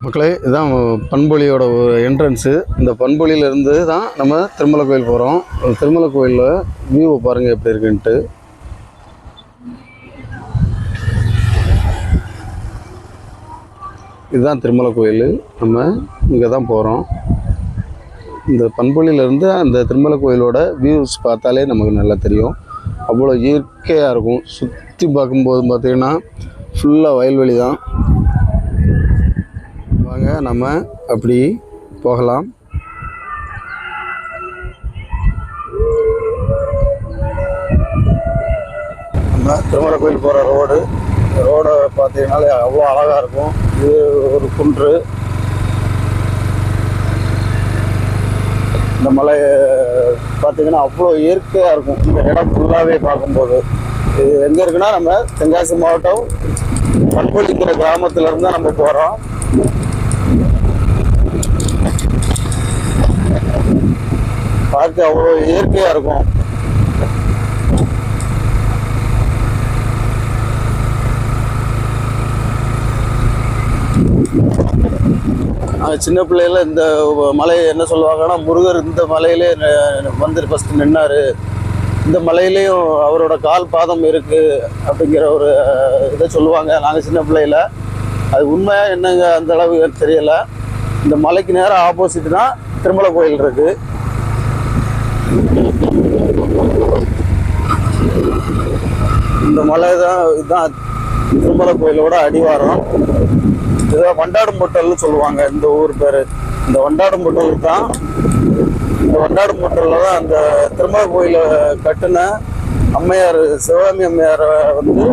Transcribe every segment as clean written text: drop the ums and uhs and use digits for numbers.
மக்களே, இதுதான் பண்பொழியோட ஒரு என்ட்ரன்ஸு. இந்த பண்பொழியிலேருந்து தான் நம்ம திருமலை கோயில் போகிறோம். திருமலை கோயிலில் வியூவை பாருங்கள் எப்படி இருக்குன்ட்டு. இதுதான் திருமலை கோயில். நம்ம இங்கே தான் போகிறோம். இந்த பண்பொழியிலேருந்து அந்த திருமலை கோயிலோட வியூஸ் பார்த்தாலே நமக்கு நல்லா தெரியும். அவ்வளோ இயற்கையாக இருக்கும். சுற்றி பார்க்கும்போது பார்த்திங்கன்னா ஃபுல்லாக வயல்வெளி தான். வாங்க நம்ம அப்படி போகலாம். நம்ம திருமலை கோயில் போகிற ரோடை பார்த்தீங்கன்னாலே அவ்வளோ அழகாக இருக்கும். இது ஒரு குன்று. இந்த மலை பார்த்தீங்கன்னா அவ்வளோ இயற்கையாக இருக்கும். இந்த இடம் ஃபுல்லாகவே பார்க்கும்போது இது எங்கே இருக்குன்னா நம்ம தென்காசி மாவட்டம் பண்பொழிங்கிற கிராமத்துலேருந்து தான் நம்ம போகிறோம். பார்க்க அவ்வளோ இயற்கையாக இருக்கும். சின்ன பிள்ளையில இந்த மலையை என்ன சொல்லுவாங்கன்னா, முருகர் இந்த மலையிலே வந்து ஃபஸ்ட்டு நின்னார், இந்த மலையிலையும் அவரோட கால் பாதம் இருக்குது அப்படிங்கிற ஒரு இதை சொல்லுவாங்க. நாங்கள் சின்ன பிள்ளையில அது உண்மையாக என்னங்க அந்த அளவு தெரியலை. இந்த மலைக்கு நேரம் ஆப்போசிட் தான் திருமலை கோயில் இருக்குது. இந்த மலை தான் இதுதான் திருமலை கோயிலோட அடிவாரம். இதுதான் வண்டாடும்பொட்டல்னு சொல்லுவாங்க இந்த ஊர் பேர். இந்த வண்டாடும்பொட்டல் தான், இந்த வண்டாடும்பொட்டலில் தான் அந்த திருமலை கோயிலை கட்டின அம்மையார் சிவகாமி அம்மையார் வந்து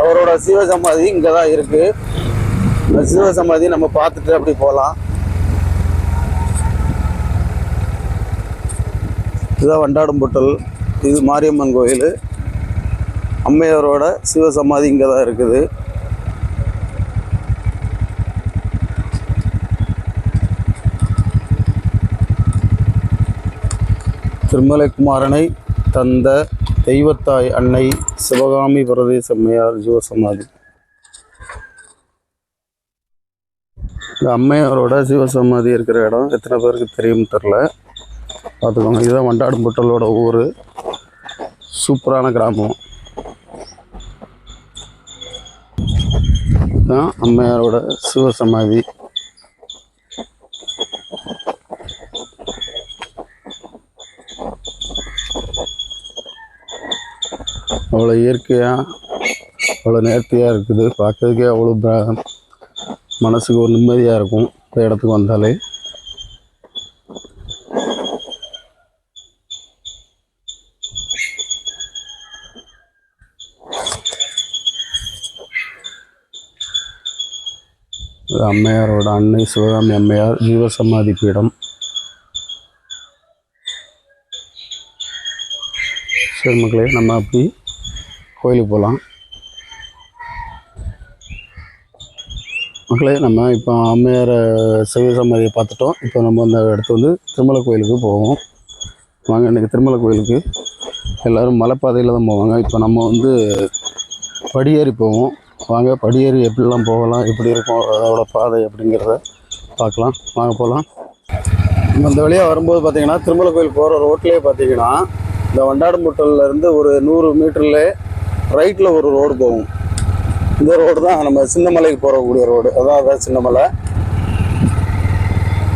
அவரோட சிவசமாதி இங்கே தான் இருக்குது. இந்த சிவசமாதி நம்ம பார்த்துட்டு அப்படி போகலாம். இதுதான் வண்டாடும்பொட்டல். இது மாரியம்மன் கோயில். அம்மையாரோட சிவசமாதி இங்கே தான் இருக்குது. திருமலை குமாரனை தந்த தெய்வத்தாய் அன்னை சிவகாமி பிரதேச அம்மையார் சிவசமாதி. இந்த அம்மையாரோட சிவசமாதி இருக்கிற இடம் எத்தனை பேருக்கு தெரியும் தெரில, பார்த்துக்கோங்க. இதுதான் வண்டாடும்பொட்டலோட ஊர். சூப்பரான கிராமம் தான் அம்மையாரோட சிவசமாதி. அவ்வளோ இயற்கையாக அவ்வளோ நேர்த்தியாக இருக்குது. பார்க்கறதுக்கே அவ்வளோ மனசுக்கு ஒரு நிம்மதியாக இருக்கும் இந்த இடத்துக்கு வந்தாலே. அம்மையாரோட அன்னை சிவகாமி அம்மையார் ஜீவசமாதி பீடம். சரி மக்களே, நம்ம அப்படி கோயிலுக்கு போகலாம். மக்களே, நம்ம இப்போ அம்மையார் சிவசமாதியை பார்த்துட்டோம். இப்போ நம்ம அந்த இடத்து வந்து திருமலை கோயிலுக்கு போவோம். வாங்க, இன்றைக்கி திருமலை கோயிலுக்கு எல்லோரும் மலைப்பாதையில் தான் போவாங்க. இப்போ நம்ம வந்து படியேறி போவோம். வாங்க, படியேறி எப்படிலாம் போகலாம், எப்படி இருக்கும் அதோட பாதை அப்படிங்கிறத பார்க்கலாம். வாங்க போகலாம். நம்ம இந்த வழியாக வரும்போது பார்த்திங்கன்னா திருமலை கோயில் போகிற ரோட்லேயே பார்த்திங்கன்னா இந்த வண்டாடும்பொட்டல்லேருந்து ஒரு 100 மீட்டரில் ரைட்டில் ஒரு ரோடு போகும். இந்த ரோடு தான் நம்ம சின்னமலைக்கு போகக்கூடிய ரோடு. அதான் சின்னமலை.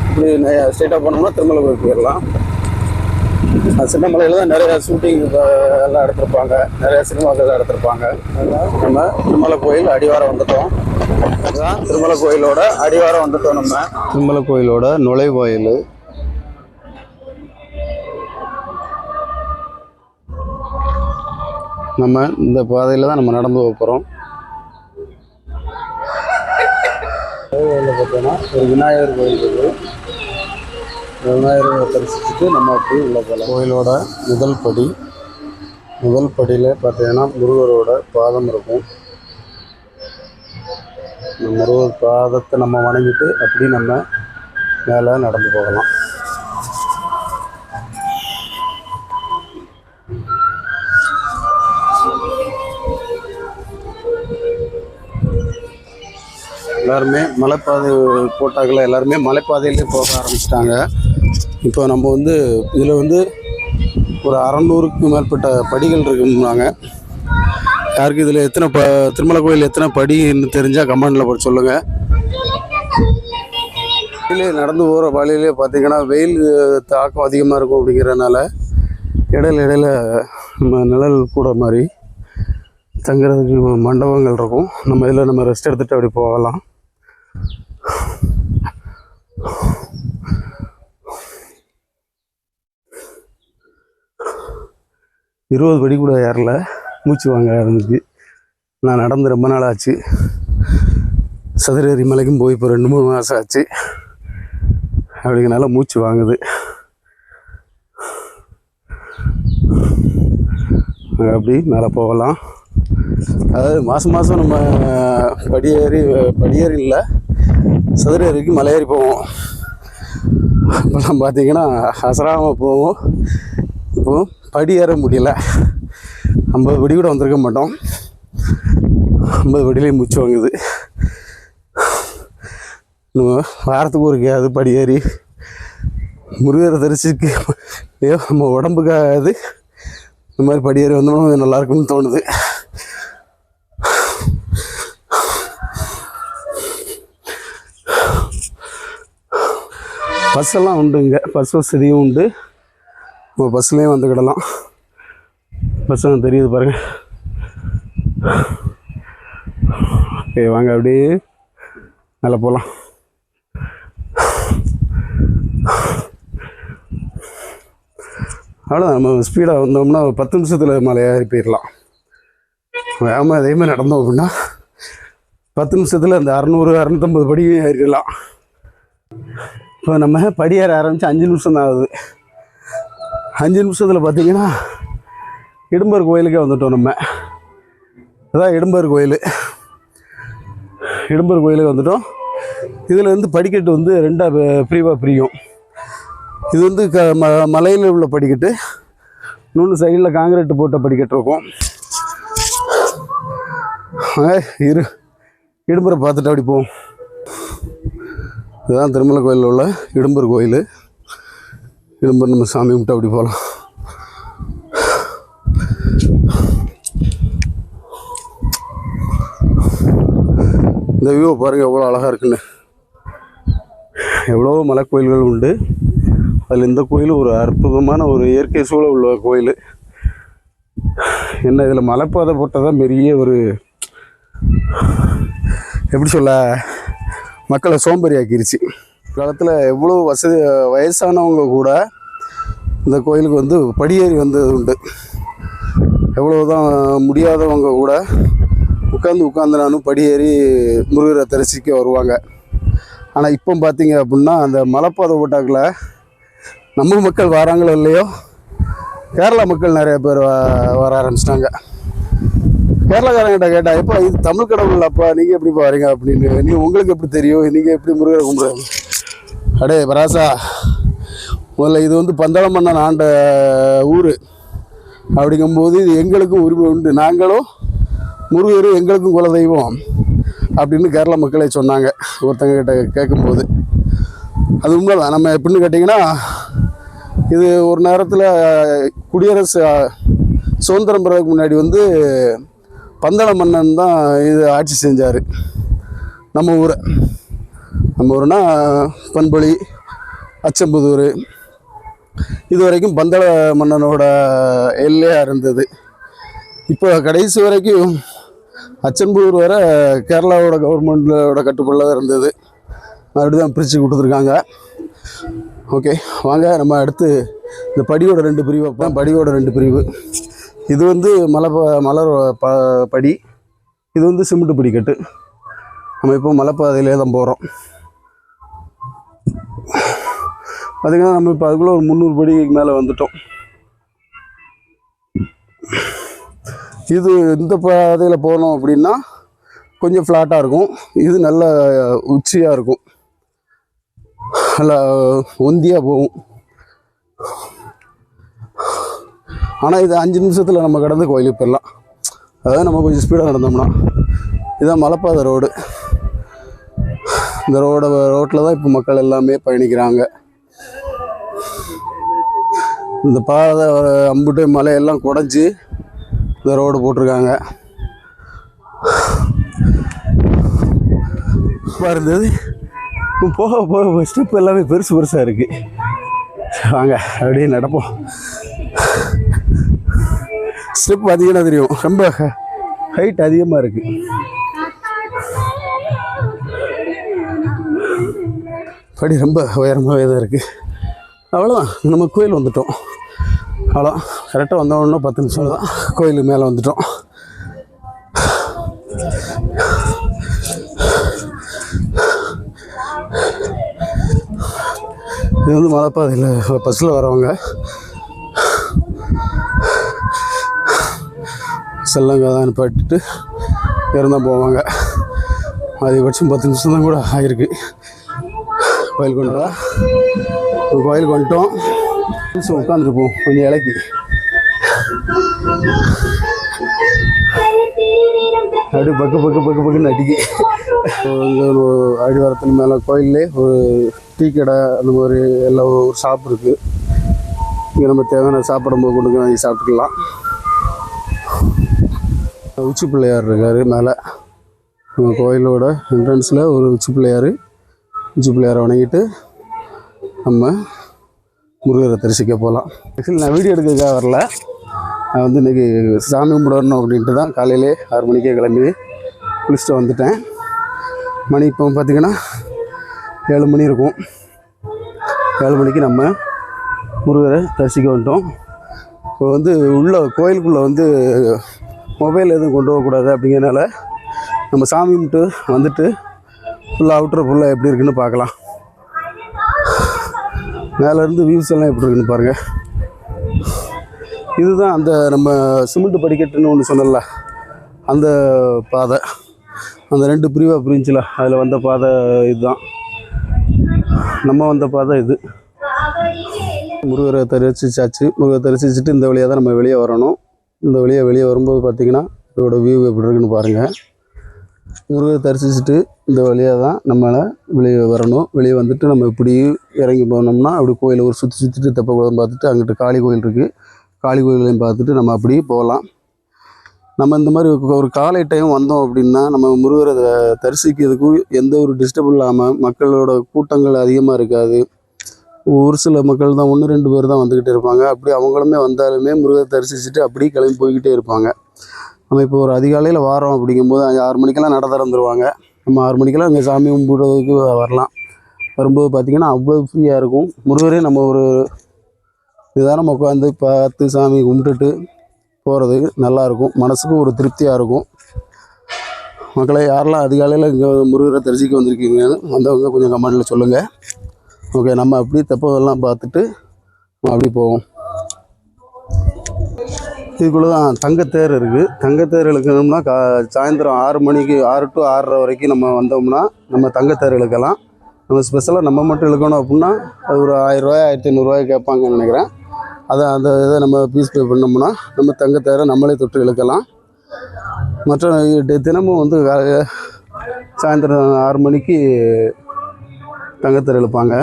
இப்படி ஸ்ட்ரெயிட்டாக போனோம்னா திருமலை கோயில் போயிடலாம். சின்னமலையில் தான் நிறையா ஷூட்டிங் எல்லாம் எடுத்திருப்பாங்க, நிறையா சினிமாக்கள் எடுத்திருப்பாங்க. நம்ம திருமலை கோயில் அடிவாரம் வந்துட்டோம். அதுதான் திருமலை கோயிலோட அடிவாரம் வந்துட்டோம். நம்ம திருமலை கோயிலோட நுழைவாயில். நம்ம இந்த பாதையில் தான் நம்ம நடந்து போகிறோம். கோயிலில் பார்த்தோன்னா ஒரு விநாயகர் கோயில் இருக்குது. விநாயகரை தரிசிச்சுட்டு நம்ம அப்படி உள்ள போகலாம். கோயிலோட முதல் படியில் பார்த்தீங்கன்னா முருகரோட பாதம் இருக்கும். இந்த முருகர் பாதத்தை நம்ம வணங்கிட்டு அப்படி நம்ம மேலே நடந்து போகலாம். எல்லாருமே மலைப்பாதை போட்டாக்கள் எல்லாருமே மலைப்பாதையிலே போக ஆரம்பிச்சிட்டாங்க. இப்போ நம்ம வந்து இதில் வந்து ஒரு 600க்கும் மேற்பட்ட படிகள் இருக்குன்னாங்க. யாருக்கு இதில் எத்தனை திருமலை கோயில் எத்தனை படின்னு தெரிஞ்சால் கமெண்டில் போட்டு சொல்லுங்கள். நடந்து போகிற வழியிலே பார்த்தீங்கன்னா வெயில் தாக்கம் அதிகமாக இருக்கும். அப்படிங்கிறதுனால இடையில நம்ம நிழல் கூட மாதிரி தங்குறதுக்கு மண்டபங்கள் இருக்கும். நம்ம இதில் நம்ம ரெஸ்ட் எடுத்துகிட்டு அப்படி போகலாம். இருபது படி கூட ஏறல, மூச்சு வாங்க ஆரம்பிச்சு. நான் நடந்து ரொம்ப நாள் ஆச்சு. சதுரேரி மலைக்கும் போய் இப்போ 2-3 மாதம் ஆச்சு. அப்படிங்கிறனால மூச்சு வாங்குது. அப்படி மேலே போகலாம். அதாவது மாதம் நம்ம படியேறி இல்லை, சதுரேரிக்கு மலையேறி போவோம். இப்போலாம் பார்த்தீங்கன்னா அசராமல் போவோம். இப்போ படி ஏற முடியல. 50 படி கூட வந்திருக்க மாட்டோம். 50 படியிலே மூச்சு வாங்குது. வாரத்துக்கு ஒருக்கையாவது படி ஏறி முருகரை தரிசிக்கு நம்ம உடம்புக்காவது இந்த மாதிரி படி ஏறி வந்தோம்னா நல்லா இருக்குன்னு தோணுது. பஸ்ஸெல்லாம் உண்டு, இங்கே பஸ் வசதியும் உண்டு. நம்ம பஸ்லேயும் வந்துக்கிடலாம். பஸ்ஸெல்லாம் தெரியுது பாருங்கள். ஓகே, வாங்க அப்படியே மேலே போகலாம். அவ்வளோதான். நம்ம ஸ்பீடாக வந்தோம்னா 10 நிமிஷத்தில் மலை ஏறி போயிடலாம். வேகமாக அதே மாதிரி நடந்தோம் அப்படின்னா 10 நிமிஷத்தில் அந்த 600-650 படியும் ஏறிடலாம். இப்போ நம்ம படி ஏற ஆரம்பித்து 5 நிமிஷம் தான் ஆகுது. 5 நிமிஷத்தில் பார்த்திங்கன்னா இடும்பர் கோயிலுக்கே வந்துட்டோம். நம்ம அதான் இடும்பர் கோயிலுக்கு வந்துட்டோம். இதில் வந்து படிக்கட்டு வந்து 2 பிரிவாக பிரியும். இது வந்து மலையில் உள்ள படிக்கட்டு, இன்னொன்று சைடில் காங்கிரீட் போட்ட படிக்கட்டு இருக்கும். இடும்பரை பார்த்துட்டு அப்படி போவோம். இதுதான் திருமலை கோயிலில் உள்ள இடும்பர் கோயில். இடும்பர் நம்ம சாமி கும்பிட்டு அப்படி போகலாம். இந்த வியூவை பாருங்கள் எவ்வளோ அழகாக இருக்குன்னு. எவ்வளோ மலை கோயில்கள் உண்டு. அதில் இந்த கோயில் ஒரு அற்புதமான ஒரு இயற்கை சூழல் உள்ள கோயில். என்ன இதில் மலைப்பாதை போட்டதான் பெரிய ஒரு எப்படி சொல்ல, மக்களை சோம்பேறியாக்கிருச்சு. காலத்தில் எவ்வளோ வயசானவங்க கூட இந்த கோயிலுக்கு வந்து படியேறி வந்தது உண்டு. எவ்வளோதான் முடியாதவங்க கூட உட்காந்து நானும் படியேறி முருகரை தரிசிக்க வருவாங்க. ஆனால் இப்போ பார்த்தீங்க அப்படின்னா அந்த மலைப்பாதை போட்டாக்கில் நம்ம மக்கள் வராங்களோ இல்லையோ, கேரளா மக்கள் நிறைய பேர் வர ஆரம்பிச்சிட்டாங்க. கேரளாக்காரங்கிட்ட கேட்டால் எப்போ இது தமிழ் கடவுள் அப்பா, நீங்கள் எப்படி வரீங்க அப்படின்னு. உங்களுக்கு எப்படி தெரியும், நீங்கள் எப்படி முருகரை கும்பிடுறாங்க? அடே பராசா, முதல்ல இது வந்து பந்தள மன்னன் ஆண்ட ஊர். அப்படிங்கும்போது இது எங்களுக்கும் உரிமை உண்டு. நாங்களும் முருகர் எங்களுக்கும் குலதெய்வம் அப்படின்னு கேரளா மக்களே சொன்னாங்க ஒருத்தங்க கிட்ட கேட்கும்போது. அது உண்மைதான். நம்ம எப்படின்னு கேட்டிங்கன்னா, இது ஒரு நேரத்தில் குடியரசு சுதந்திரம் பெறதுக்கு முன்னாடி வந்து பந்தள மன்னன் தான் இது ஆட்சி செஞ்சார் நம்ம ஊரை. நம்ம ஊர்னா பண்பொழி, அச்சம்புதூர், இது வரைக்கும் பந்தள மன்னனோட எல்லையாக இருந்தது. இப்போ கடைசி வரைக்கும் அச்சன்புதூர் வரை கேரளாவோட கவர்மெண்டோட கட்டுப்பாடில் தான் இருந்தது. அப்படி தான் பிரித்து கொடுத்துருக்காங்க. ஓகே, வாங்க நம்ம அடுத்து இந்த படியோட 2 பிரிவு. அப்போ படியோட 2 பிரிவு. இது வந்து மலர் படி, இது வந்து சிமெண்ட் படிக்கட்டு. நம்ம இப்போ மலைப்பாதையிலே தான் போகிறோம். பார்த்திங்கன்னா நம்ம இப்போ அதுக்குள்ளே ஒரு 300 படிக்கு மேலே வந்துட்டோம். இது இந்த பாதையில் போனோம் அப்படின்னா கொஞ்சம் ஃப்ளாட்டாக இருக்கும். இது நல்ல உச்சியாக இருக்கும், நல்லா ஒந்தியாக போகும். ஆனால் இது 5 நிமிஷத்தில் நம்ம கடந்து கோயிலுக்கு போயிடலாம். அதாவது நம்ம கொஞ்சம் ஸ்பீடாக நடந்தோம்னா. இதுதான் மலைப்பாதை ரோடு. இந்த ரோட்டில் தான் இப்போ மக்கள் எல்லாமே பயணிக்கிறாங்க. இந்த பாதை அம்புட்டு மலையெல்லாம் குடஞ்சி இந்த ரோடு போட்டிருக்காங்க. இருந்தது போக போக ஸ்டெப் எல்லாமே பெருசு பெருசாக இருக்குது. வாங்க அப்படியே நடப்போம். ஸ்டெப் பார்த்தீங்கன்னா தெரியும், ரொம்ப ஹைட் அதிகமாக இருக்குது. படி ரொம்ப உயரமாகவே தான் இருக்குது. அவ்வளோதான், நம்ம கோயில் வந்துட்டோம். அவ்வளோ கரெக்டாக வந்தோன்னா 10 நிமிஷம் தான் கோயிலுக்கு மேலே வந்துட்டோம். இது வந்து மலைப்பாதையில் பஸ்ஸில் வரவங்க செல்லங்க தான் அனுப்பிட்டு இறந்தால் போவாங்க. அதிகபட்சம் 10 நிமிஷம் தான் கூட ஆகிருக்கு. கோயிலுக்கு வந்துட்டோம். உட்காந்துருப்போம் கொஞ்சம் இலைக்கு. அப்படி பக்குன்னு அடிக்கி இங்கே ஒரு அடிவாரத்துக்கு மேலே கோயிலே ஒரு டீ கடை அந்த மாதிரி எல்லாம் ஒரு ஷாப் இருக்குது. இங்கே நம்ம தேவையான சாப்பிடும்போது கொண்டு வாங்கி சாப்பிட்டுக்கலாம். உச்சி பிள்ளையார் இருக்கார் மேலே. நம்ம கோயிலோட என்ட்ரன்ஸில் ஒரு உச்சி பிள்ளையாரை வணங்கிட்டு நம்ம முருகரை தரிசிக்க போகலாம். ஆக்சுவலி நான் வீடியோ எடுக்கிறதுக்காக வரல. நான் வந்து இன்றைக்கி சாமி கும்பிடணும் அப்படின்ட்டு தான் காலையிலே 6 மணிக்கே கிளம்பி குளிச்சுட்டு வந்துட்டேன். மணி இப்போ பார்த்திங்கன்னா 7 மணி இருக்கும். 7 மணிக்கு நம்ம முருகரை தரிசிக்க வந்துட்டோம். இப்போ வந்து கோயிலுக்குள்ளே வந்து மொபைல் எதுவும் கொண்டு போகக்கூடாது அப்படிங்கிறனால நம்ம சாமி கும்பிட்டு வந்துட்டு ஃபுல்லாக எப்படி இருக்குன்னு பார்க்கலாம். மேலேருந்து வியூஸ் எல்லாம் எப்படி இருக்குன்னு பாருங்கள். இதுதான் அந்த நம்ம சிமெண்ட் படிக்கட்டுன்னு ஒன்று சொன்னல, அந்த பாதை. அந்த 2 பிரிவாக பிரிஞ்சில அதில் வந்த பாதை இதுதான். நம்ம வந்த பாதை இது. முருகரை தரிசிச்சாச்சு. முருகரை தரிசிச்சுட்டு இந்த வழியாக தான் நம்ம வெளியே வரணும். இந்த வெளியே வரும்போது பார்த்திங்கன்னா இதோட வியூ எப்படி இருக்குன்னு பாருங்கள். முருகரை தரிசிச்சுட்டு இந்த வழியாக தான் நம்மளை வெளியே வரணும். வெளியே வந்துட்டு நம்ம இப்படி இறங்கி போனோம்னா அப்படி கோயிலை ஒரு சுற்றிட்டு தெப்பக்குளம் பார்த்துட்டு அங்கிட்டு காளி கோயில் இருக்குது. காளி கோயிலையும் பார்த்துட்டு நம்ம அப்படி போகலாம். நம்ம இந்த மாதிரி ஒரு காலை டைம் வந்தோம் அப்படின்னா நம்ம முருகரை தரிசிக்கிறதுக்கு எந்த ஒரு டிஸ்டர்ப் இல்லாமல், மக்களோட கூட்டங்கள் அதிகமாக இருக்காது. ஒரு சில மக்கள் தான் 1-2 பேர் தான் வந்துக்கிட்டே இருப்பாங்க. அப்படி அவங்களுமே வந்தாலுமே முருகரை தரிசிச்சுட்டு அப்படியே கிளம்பி போய்கிட்டே இருப்பாங்க. நம்ம இப்போ ஒரு அதிகாலையில் வாரோம் அப்படிங்கும்போது 6 மணிக்கெல்லாம் நட திறந்துருவாங்க. நம்ம 6 மணிக்கெல்லாம் அங்கே சாமி கும்பிடுறதுக்கு வரலாம். வரும்போது பார்த்திங்கன்னா அவ்வளோ ஃப்ரீயாக இருக்கும். முருகரே நம்ம ஒரு நிதானமாக உட்காந்து பார்த்து சாமி கும்பிட்டுட்டு போகிறது நல்லாயிருக்கும். மனசுக்கும் ஒரு திருப்தியாக இருக்கும். மக்களை யாரெல்லாம் அதிகாலையில் இங்கே முருகரை தரிசிக்க வந்திருக்கீங்கன்னு வந்தவங்க கொஞ்சம் கமெண்டில் சொல்லுங்கள். ஓகே, நம்ம அப்படி தெப்பதெல்லாம் பார்த்துட்டு அப்படி போவோம். இதுக்குள்ளே தான் தங்கத்தேர் இருக்குது. தங்கத்தேர் இழுக்கணும்னா சாயந்தரம் 6 மணிக்கு 6 to 6:30 வரைக்கும் நம்ம வந்தோம்னா நம்ம தங்கத்தேர் இழுக்கலாம். நம்ம ஸ்பெஷலாக நம்ம மட்டும் இழுக்கணும் அப்படின்னா அது ஒரு 1000 ரூபாய் 1500 கேட்பாங்கன்னு நினைக்கிறேன். அந்த இதை நம்ம பீஸ் பே பண்ணோம்னா நம்ம தங்கத்தேரை நம்மளே தொட்டு இழுக்கலாம். மற்ற தினமும் வந்து சாயந்தரம் 6 மணிக்கு தங்கத்தேர் இழுப்பாங்க.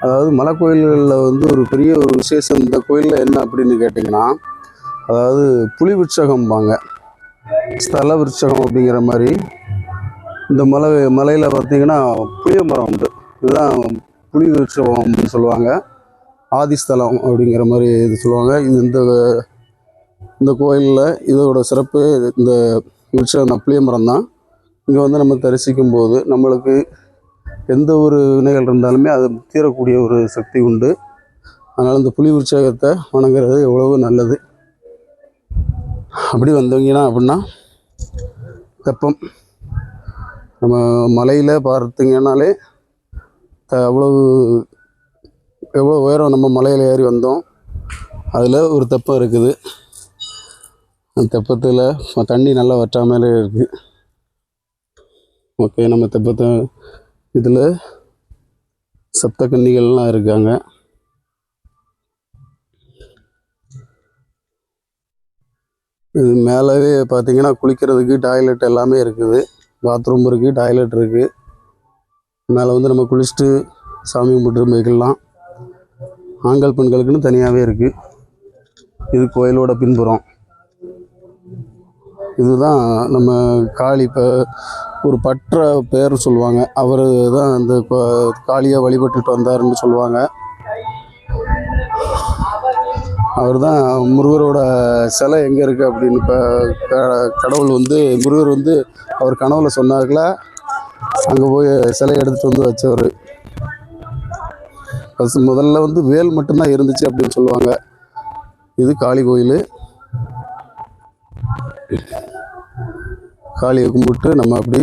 அதாவது மலை கோயில்களில் வந்து ஒரு பெரிய ஒரு விசேஷம் இந்த கோயிலில் என்ன அப்படின்னு கேட்டிங்கன்னா, அதாவது புலி விருட்சகம்பாங்க, ஸ்தல விருட்சகம் அப்படிங்கிற மாதிரி. இந்த மலையில் பார்த்திங்கன்னா புளிய மரம் உண்டு. இதுதான் புலி விருட்சகம் அப்படின்னு சொல்லுவாங்க. ஆதிஸ்தலம் அப்படிங்கிற மாதிரி இது சொல்லுவாங்க. இது இந்த கோயிலில் இதோட சிறப்பு இந்த விருட்சகம் தான், புளிய மரம் தான். இங்கே வந்து நம்ம தரிசிக்கும் போது நம்மளுக்கு எந்த ஒரு வினைகள் இருந்தாலுமே அது தீரக்கூடிய ஒரு சக்தி உண்டு. அதனால் இந்த புலி விருட்சகத்தை வணங்குறது எவ்வளவு நல்லது. அப்படி வந்தீங்கன்னா அப்படின்னா தெப்பம் நம்ம மலையில் பார்த்தீங்கன்னாலே எவ்வளோ உயரம் நம்ம மலையில் ஏறி வந்தோம். அதில் ஒரு தெப்பம் இருக்குது. அந்த தெப்பத்தில் தண்ணி நல்லா வற்றாமலே இருக்குது. ஓகே, நம்ம தெப்பத்தை இதில் சப்த கன்னிகள்லாம் இருக்காங்க. இது மேலவே பார்த்தீங்கன்னா குளிக்கிறதுக்கு டாய்லெட் எல்லாமே இருக்குது. பாத்ரூம் இருக்குது, டாய்லெட் இருக்குது. மேலே வந்து நம்ம குளிச்சுட்டு சாமி கும்பிட்டு போய்க்கலாம். ஆண்கள் பெண்களுக்குன்னு தனியாகவே இருக்குது. இது கோயிலோட பின்புறம். இதுதான் நம்ம காளி. இப்போ ஒரு பற்ற பேர் சொல்லுவாங்க, அவர் தான் அந்த காளியை வழிபட்டுட்டு வந்தாருன்னு சொல்லுவாங்க. அவர் தான் முருகரோட சிலை எங்கே இருக்குது அப்படின்னு. இப்போ கடவுள் வந்து முருகர் வந்து அவர் கனவுல சொன்னார்கள, அங்கே போய் சிலை எடுத்துகிட்டு வந்து வச்சவர். முதல்ல வந்து வேல் மட்டும்தான் இருந்துச்சு அப்படின்னு சொல்லுவாங்க. இது காளி கோயில். காளியை கும்பிட்டு நம்ம அப்படி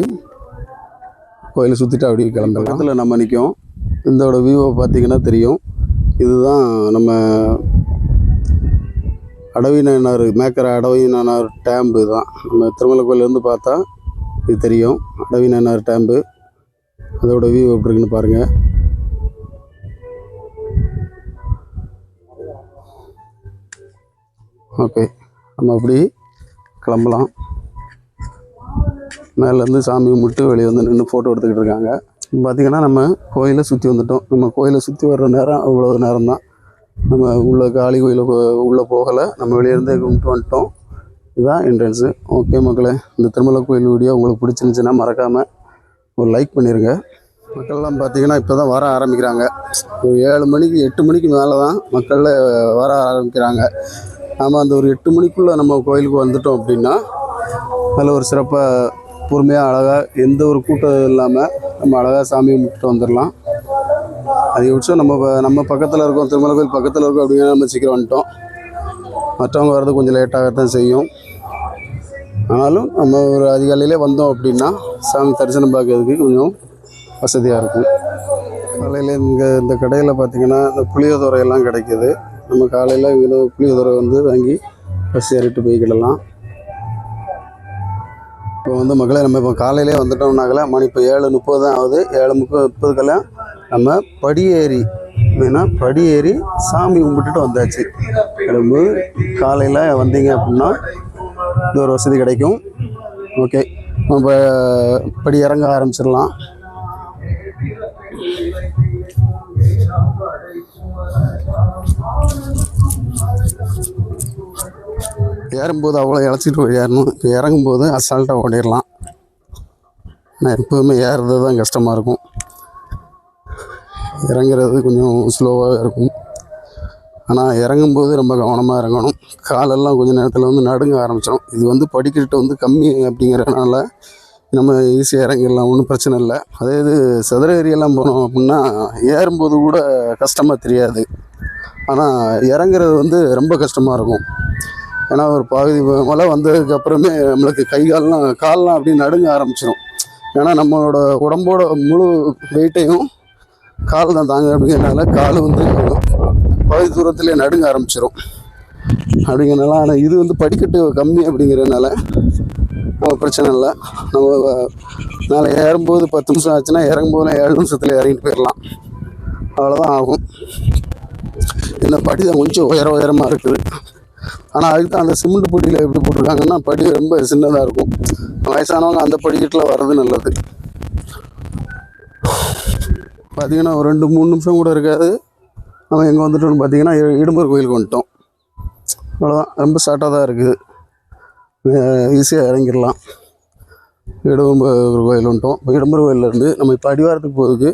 கோயிலை சுற்றிட்டு அப்படி கிளம்பலாம். பக்கத்தில் நம்ம நிற்கும். இதோட வியூவை பார்த்தீங்கன்னா தெரியும். இதுதான் நம்ம அடவிநாயனார், மேக்கரை அடவிநாயனார் டேம்பு தான். நம்ம திருமலை கோயிலேருந்து பார்த்தா இது தெரியும், அடவிநாயனார் டேம்பு. அதோட வியூ எப்படி இருக்குன்னு பாருங்கள். ஓகே, நம்ம அப்படி கிளம்பலாம். மேலேருந்து சாமி கும்பிட்டு வெளியே வந்து நின்று ஃபோட்டோ எடுத்துக்கிட்டு இருக்காங்க. பார்த்திங்கன்னா நம்ம கோயிலை சுற்றி வந்துட்டோம். நம்ம கோயிலை சுற்றி வர்ற நேரம் அவ்வளோ நேரம் தான். நம்ம உள்ள காளி கோயிலை உள்ளே போகலை, நம்ம வெளியேருந்தே கும்பிட்டு வந்துட்டோம். இதுதான் என்ட்ரன்ஸு. ஓகே மக்களே, இந்த திருமலை கோயில் வீடியோ உங்களுக்கு பிடிச்சிருந்துச்சுன்னா மறக்காமல் ஒரு லைக் பண்ணிடுங்க. மக்கள்லாம் பார்த்திங்கன்னா இப்போ தான் வர ஆரம்பிக்கிறாங்க. ஒரு 7 மணிக்கு 8 மணிக்கு மேலே தான் மக்கள் வர ஆரம்பிக்கிறாங்க. நாம் அந்த ஒரு 8 மணிக்குள்ளே நம்ம கோயிலுக்கு வந்துட்டோம் அப்படின்னா அதில் ஒரு சிறப்பாக பொறுமையாக அழகாக எந்த ஒரு கூட்டம் இல்லாமல் நம்ம அழகாக சாமி கும்பிட்டு வந்துடலாம். அதிகபட்சம் நம்ம பக்கத்தில் இருக்கோம், திருமலை கோயில் பக்கத்தில் இருக்கோம் அப்படிங்கிற நம்ம சீக்கிரம் வந்துட்டோம். மற்றவங்க வர்றது கொஞ்சம் லேட்டாகத்தான் செய்யும். ஆனாலும் நம்ம ஒரு அதிகாலையிலே வந்தோம் அப்படின்னா சாமி தரிசனம் பார்க்கறதுக்கு கொஞ்சம் வசதியாக இருக்கும். காலையில் இந்த கடையில் பார்த்திங்கன்னா இந்த புளியோதரையெல்லாம் கிடைக்கிது. நம்ம காலையில் இங்கே புளியோதரை வந்து வாங்கி பஸ் ஏறிட்டு போய்க்கிடலாம். இப்போ வந்து மக்களை நம்ம இப்போ காலையிலே வந்துட்டோம்னாக்கல மணி இப்போ 7:30 தான் ஆகுது. 7:30 நம்ம படியேறி சாமி கும்பிட்டுட்டு வந்தாச்சு. கிளம்பு காலையில் வந்தீங்க அப்படின்னா இந்த ஒரு வசதி கிடைக்கும். ஓகே, நம்ம படி இறங்க ஆரம்பிச்சிடலாம். ஏறும்போது அவ்வளோ இழைச்சிட்டு ஏறணும். இப்போ இறங்கும்போது அசால்ட்டாக ஓடிடலாம். நான் எப்போதுமே ஏறுறது தான் கஷ்டமாக இருக்கும், இறங்குறது கொஞ்சம் ஸ்லோவாக இருக்கும். ஆனால் இறங்கும்போது ரொம்ப கவனமாக இறங்கணும். காலெல்லாம் கொஞ்சம் நேரத்தில் வந்து நடுங்க ஆரம்பிச்சிடும். இது வந்து படிக்கட்டு வந்து கம்மி அப்படிங்கிறதுனால நம்ம ஈஸியாக இறங்கிடலாம், ஒன்றும் பிரச்சனை இல்லை. அதே இது சதுர ஏரியெல்லாம் போனோம் அப்படின்னா ஏறும்போது கூட கஷ்டமாக தெரியாது. ஆனால் இறங்குறது வந்து ரொம்ப கஷ்டமாக இருக்கும். ஏன்னா ஒரு பகுதி மழை வந்ததுக்கப்புறமே நம்மளுக்கு கால்லாம் அப்படி நடுங்க ஆரம்பிச்சிடும். ஏன்னா நம்மளோட உடம்போட முழு வெயிட்டையும் கால் தான் தாங்க அப்படிங்கிறனால கால் வந்து பகுதி தூரத்துலேயே நடுங்க ஆரம்பிச்சிடும் அப்படிங்கிறனால. ஆனால் இது வந்து படிக்கட்டு கம்மி அப்படிங்கிறதுனால நம்ம பிரச்சனை இல்லை. நம்ம மேலே ஏறும்போது 10 நிமிஷம் ஆச்சுன்னா இறங்கும்போது 7 நிமிஷத்தில் இறங்கிட்டு போயிடலாம். அவ்வளோதான் ஆகும். இந்த படி தான் கொஞ்சம் உயரமாக இருக்குது. ஆனால் அதுக்கு தான் அந்த சிமெண்ட் படியில் எப்படி போட்டிருக்காங்கன்னா படி ரொம்ப சின்னதாக இருக்கும். வயசானவங்க அந்த படிக்கட்டில் வர்றது நல்லது. பார்த்திங்கன்னா ஒரு 2-3 நிமிஷம் கூட இருக்காது. நம்ம எங்கே வந்துட்டோம்னு பார்த்திங்கன்னா இடும்பர் கோயிலுக்கு வந்துட்டோம். அவ்வளோதான், ரொம்ப ஷார்ட்டாக தான் இருக்குது, ஈஸியாக இறங்கிடலாம். இடும்பர் கோயில் வந்துட்டோம். இப்போ இடும்பர் கோயிலேருந்து நம்ம இப்போ அடிவாரத்துக்கு போகிறதுக்கு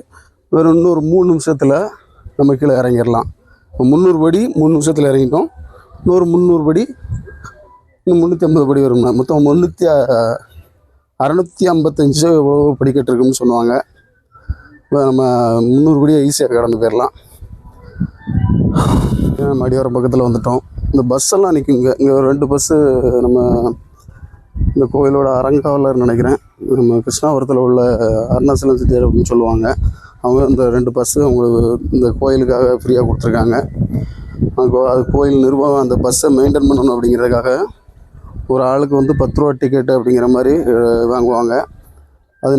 வெறும் இன்னொரு 3 நிமிஷத்தில் நம்ம கீழே இறங்கிடலாம். இப்போ 300 படி 3 நிமிஷத்தில் இறங்கிட்டோம். இன்னொரு 300 படி, இன்னும் 350 படி வரும்னா மொத்தம் 655 படிக்கட்டு இருக்குன்னு சொல்லுவாங்க. இப்போ நம்ம 300 படியை ஈஸியாக கடந்து போயிடலாம். அடிவாரம் பக்கத்தில் வந்துட்டோம். இந்த பஸ்ஸெல்லாம் நிற்குங்க. இங்கே ஒரு 2 பஸ்ஸு நம்ம இந்த கோயிலோட அறங்காவலர் நினைக்கிறேன். நம்ம கிருஷ்ணாபுரத்தில் உள்ள அருணாசலம் சித்தியார் அப்படின்னு சொல்லுவாங்க. அவங்க இந்த 2 பஸ்ஸு அவங்களுக்கு இந்த கோயிலுக்காக ஃப்ரீயாக கொடுத்துருக்காங்க. அது கோயில் நிர்வாகம் அந்த பஸ்ஸை மெயின்டைன் பண்ணணும் அப்படிங்கிறதுக்காக ஒரு ஆளுக்கு வந்து 10 ரூபா டிக்கெட்டு அப்படிங்கிற மாதிரி வாங்குவாங்க. அது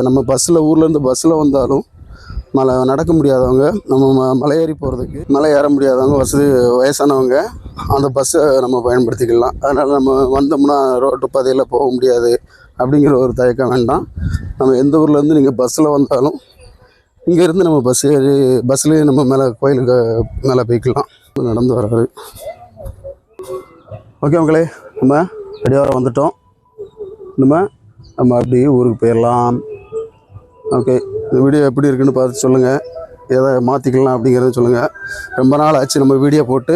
நம்ம பஸ்ஸில் ஊர்லேருந்து பஸ்ஸில் வந்தாலும் நடக்க முடியாதவங்க, நம்ம மலை ஏறி போகிறதுக்கு மலை ஏற முடியாதவங்க, வயசானவங்க அந்த பஸ்ஸை நம்ம பயன்படுத்திக்கலாம். அதனால் நம்ம வந்தோம்னா ரோட்டு பாதையில் போக முடியாது, அப்படிங்கிற ஒரு தயக்கம் வேண்டாம். நம்ம எந்த ஊர்லேருந்து நீங்கள் பஸ்ஸில் வந்தாலும் இங்கேருந்து நம்ம பஸ்லேயே நம்ம மேலே கோயிலுக்கு மேலே போய்க்கலாம். நடந்து வர்றாரு. ஓகே மக்களே, நம்ம அடிவாரம் வந்துட்டோம். நம்ம அப்படியே ஊருக்கு போயிடலாம். ஓகே, இந்த வீடியோ எப்படி இருக்குன்னு பார்த்து சொல்லுங்கள். எதை மாற்றிக்கலாம் அப்படிங்கிறத சொல்லுங்கள். ரொம்ப நாள் ஆச்சு நம்ம வீடியோ போட்டு.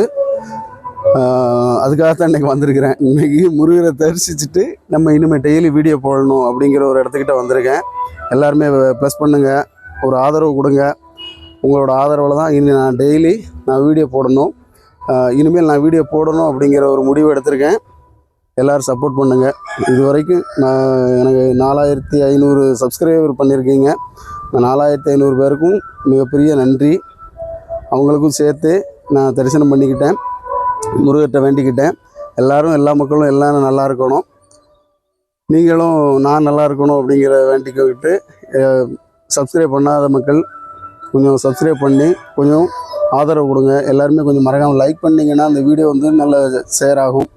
அதுக்காக தான் இன்றைக்கி வந்திருக்கிறேன். இன்றைக்கி முருகரை தரிசிச்சுட்டு நம்ம இனிமேல் டெய்லி வீடியோ போடணும் அப்படிங்கிற ஒரு இடத்துக்கிட்ட வந்திருக்கேன். எல்லாருமே ப்ளஸ் பண்ணுங்கள், ஒரு ஆதரவு கொடுங்க. உங்களோட ஆதரவில் தான் இனி நான் டெய்லி வீடியோ போடணும். இனிமேல் நான் வீடியோ போடணும் அப்படிங்கிற ஒரு முடிவு எடுத்திருக்கேன். எல்லோரும் சப்போர்ட் பண்ணுங்கள். இது வரைக்கும் எனக்கு 4500 சப்ஸ்கிரைபர் பண்ணியிருக்கீங்க. இந்த 4500 பேருக்கும் மிகப்பெரிய நன்றி. அவங்களுக்கும் சேர்த்து நான் தரிசனம் பண்ணிக்கிட்டேன், முருகர்கிட்ட வேண்டிக்கிட்டேன். எல்லோரும், எல்லா மக்களும் எல்லோரும் நல்லா இருக்கணும், நீங்களும் நான் நல்லா இருக்கணும் அப்படிங்கிற வேண்டிக்கிட்டு, சப்ஸ்கிரைப் பண்ணாத மக்கள் கொஞ்சம் சப்ஸ்கிரைப் பண்ணி கொஞ்சம் ஆதரவு கொடுங்க. எல்லாருமே கொஞ்சம் மறக்காமல் லைக் பண்ணிங்கன்னா அந்த வீடியோ வந்து நல்ல ஷேர் ஆகும்.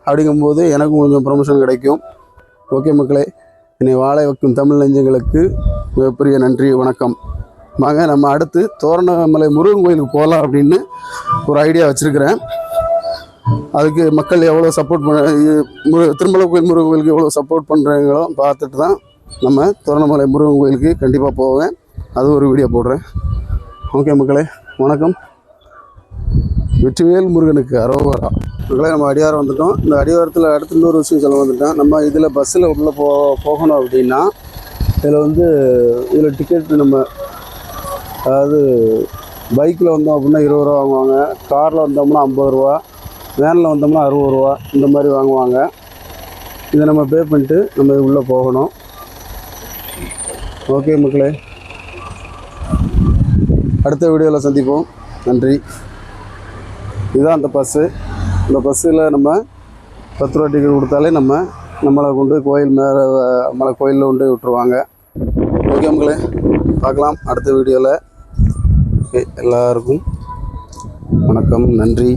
அப்படிங்கும்போது எனக்கும் கொஞ்சம் ப்ரொமோஷன் கிடைக்கும். ஓகே மக்களே, என்னை வாழ வைக்கும் தமிழ் நெஞ்சங்களுக்கு மிகப்பெரிய நன்றி, வணக்கம். வாங்க நம்ம அடுத்து தோரணமலை முருகன் கோயிலுக்கு போகலாம் அப்படின்னு ஒரு ஐடியா வச்சுருக்கிறேன். அதுக்கு மக்கள் எவ்வளோ சப்போர்ட் திருமலை கோயில் முருகன் கோயிலுக்கு எவ்வளோ சப்போர்ட் பண்ணுறாங்களோ பார்த்துட்டு தான் நம்ம தோரணமலை முருகன் கோயிலுக்கு கண்டிப்பாக போவேன். அது ஒரு வீடியோ போடுறேன். ஓகே மக்களே, வணக்கம். வெற்றிவேல் முருகனுக்கு அரோகரா. மக்களே, நம்ம அடிவாரம் வந்துட்டோம். இந்த அடிவாரத்தில் அடுத்து இன்னொரு விஷயம் சொல்ல வந்துட்டேன். நம்ம இதில் பஸ்ஸில் உள்ள போகணும் அப்படின்னா இதில் டிக்கெட் நம்ம, அதாவது பைக்கில் வந்தோம் அப்படின்னா 20 ரூபா வாங்குவாங்க, காரில் வந்தோம்னா 50 ரூபா, வேனில் வந்தோம்னா 60 ரூபா, இந்த மாதிரி வாங்குவாங்க. இதை நம்ம பே பண்ணிட்டு நம்ம உள்ளே போகணும். ஓகே மக்களே, அடுத்த வீடியோவில் சந்திப்போம். நன்றி. இதுதான் அந்த பஸ்ஸு. இந்த பஸ்ஸில் நம்ம 10 ரூபா டிக்கெட் கொடுத்தாலே நம்மளை கொண்டு கோயில் மேலே கோயிலில் கொண்டு விட்டுருவாங்க. ஓகே மக்களே, பார்க்கலாம் அடுத்த வீடியோவில். ஓகே, எல்லாருக்கும் வணக்கம், நன்றி.